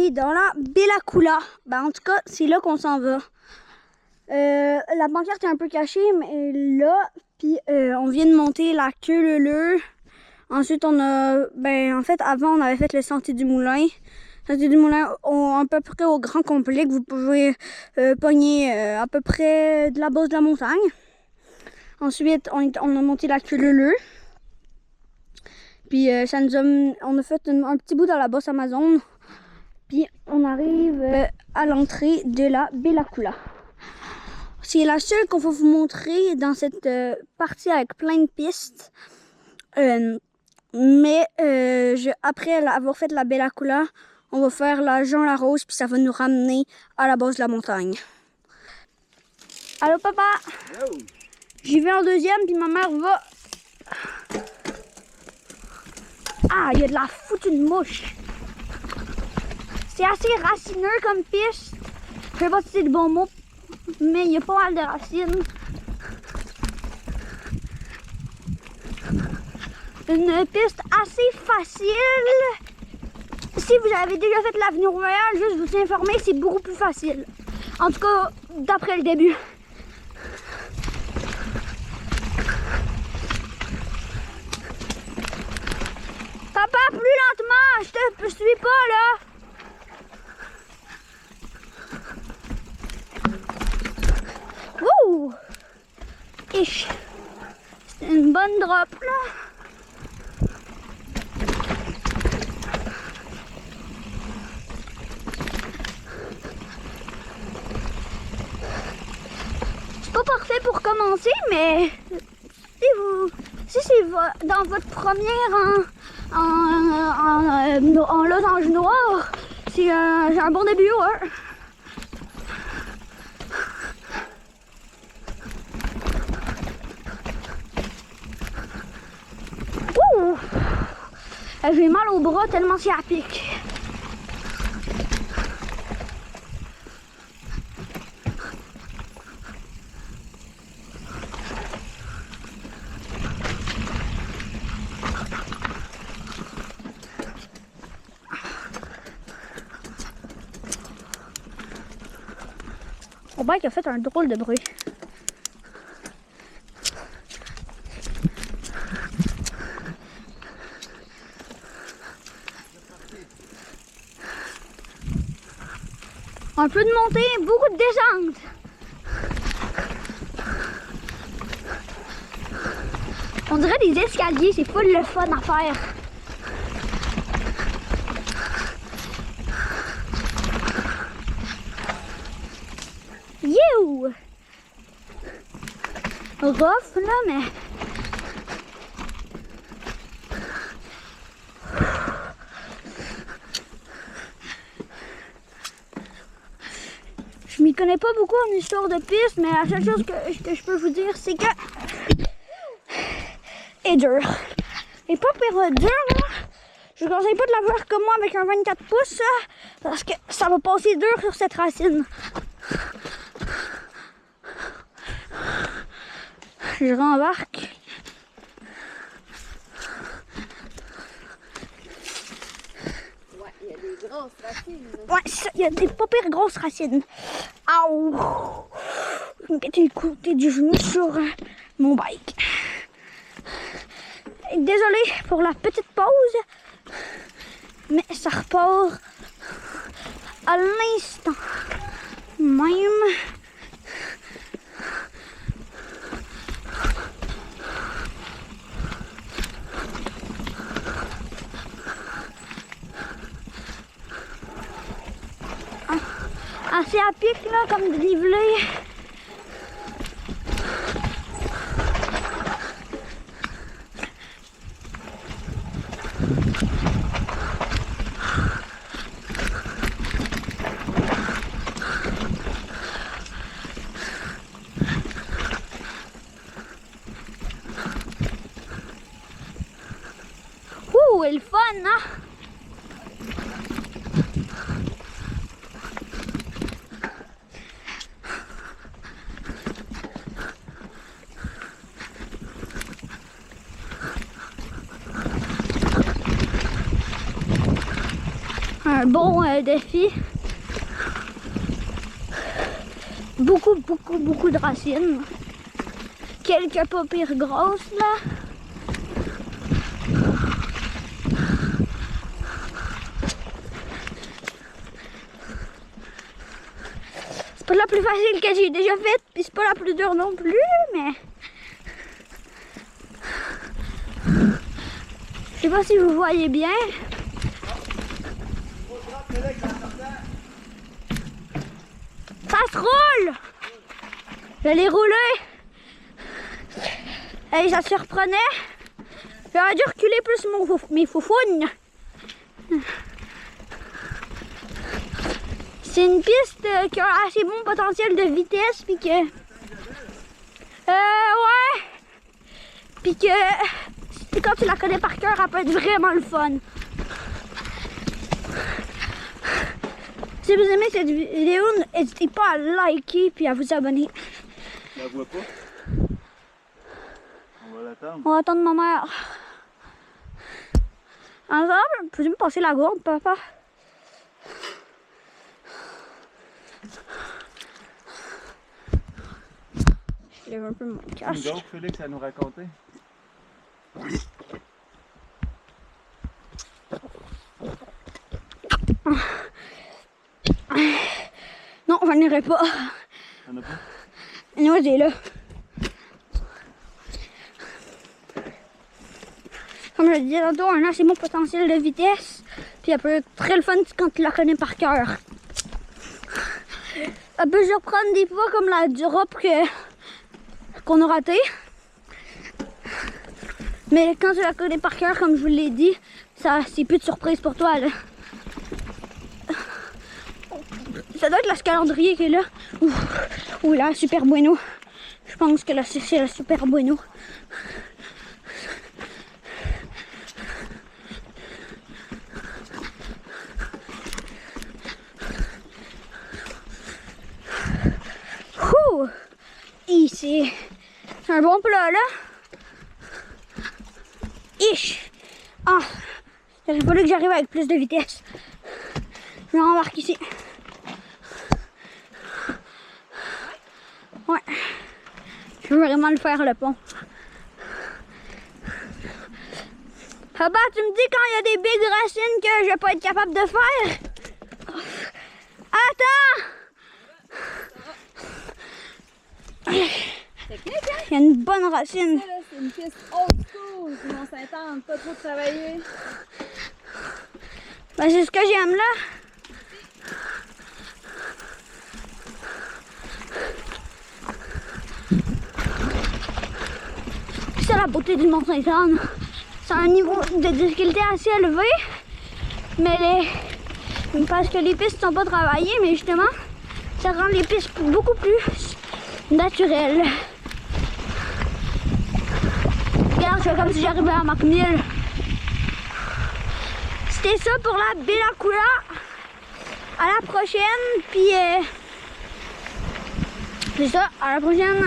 aller dans la Bella-Coola. Ben, en tout cas, c'est là qu'on s'en va. La pancarte est un peu cachée, mais là, puis on vient de monter la queue leu. Ensuite, on a, ben, en fait, avant, on avait fait le Sentier du Moulin. Le Sentier du Moulin, à peu près au grand complet, que vous pouvez pogner à peu près de la base de la montagne. Ensuite, on a monté la queue leu. Puis ça nous a, on a fait un petit bout dans la bosse Amazon. Puis on arrive à l'entrée de la Bella-Coola. C'est la seule qu'on va vous montrer dans cette partie avec plein de pistes. Mais après avoir fait la Bella-Coola, on va faire la Jean-Larose, puis ça va nous ramener à la base de la montagne. Allô papa? Hello. J'y vais en deuxième, puis ma mère va... Ah, il y a de la foutue de mouche. C'est assez racineux comme piste. Je sais pas si c'est le bon mot, mais il y a pas mal de racines. Une piste assez facile. Si vous avez déjà fait l'avenue Royale, juste vous informer, c'est beaucoup plus facile. En tout cas, d'après le début. Papa, plus lentement, je te suis pas là. Wouh! Ish! C'est une bonne drop là. C'est pas parfait pour commencer, mais si c'est dans votre première en losange noir, c'est un bon début, ouais. Ouh! J'ai mal au bras tellement c'est à pic. Mon bike a fait un drôle de bruit. Un peu de montée, beaucoup de descente. On dirait des escaliers, c'est full le fun à faire. You! Rough là, mais... Je m'y connais pas beaucoup en histoire de piste, mais la seule chose que je peux vous dire, c'est que... est dur. Et pas pire dur, là. Je ne conseille pas de la faire comme moi avec un 24 pouces, là, parce que ça va passer dur sur cette racine. Je rembarque. Ouais, il y a des grosses racines. Ouais, il y a des pas pires grosses racines. Aouh! Je me pétais le côté du genou sur mon bike. Désolée pour la petite pause, mais ça repart à l'instant même. Assez à pic là, comme dénivelé. Ouh, et le fun, hein? bon défi. Beaucoup de racines. Quelques pas pires grosses là. C'est pas la plus facile que j'ai déjà faite, puis c'est pas la plus dure non plus, mais... Je sais pas si vous voyez bien. Ça se roule! Je l'ai roulé. Et ça se reprenait. J'aurais dû reculer plus mes foufounes. C'est une piste qui a un assez bon potentiel de vitesse, puis que... ouais! Puis que quand tu la connais par cœur, elle peut être vraiment le fun. Si vous aimez cette vidéo, n'hésitez pas à liker puis à vous abonner. Tu la vois pas? On va l'attendre. On va attendre ma mère. Ensemble, peux-tu me passer la gourde, papa? Je lève un peu mon casque. Donc, Félix, à nous raconter. Non, j'en irai pas. T'en as pas? Moi, j'ai là. Comme je le disais tantôt, un assez bon potentiel de vitesse. Puis elle peut être très le fun quand tu la connais par cœur. Elle peut surprendre des fois comme la drop qu'on a raté. Mais quand tu la connais par cœur, comme je vous l'ai dit, c'est plus de surprise pour toi là. Ça doit être la Scalendrier qui est là. Ou la Super Bueno. Je pense que c'est la Super Bueno. Ouh! Ici. C'est un bon plat là. Ish! Ah! Il aurait fallu que j'arrive avec plus de vitesse. Je m'embarque ici. Ouais. Je veux vraiment le faire, le pont. Papa, tu me dis quand il y a des big racines que je vais pas être capable de faire? Attends! Technique, hein? Il y a une bonne racine. Ça, là, c'est une piste old school du Mont-Saint-Anne, pas trop travaillé. Ben, c'est ce que j'aime là. C'est la beauté du Mont-Saint-Anne. C'est un niveau de difficulté assez élevé, mais parce que les pistes sont pas travaillées, mais justement, ça rend les pistes beaucoup plus naturelles. Regarde, je fais comme si j'arrivais à McNeil. C'était ça pour la Bellacula. À la prochaine, puis c'est ça, à la prochaine.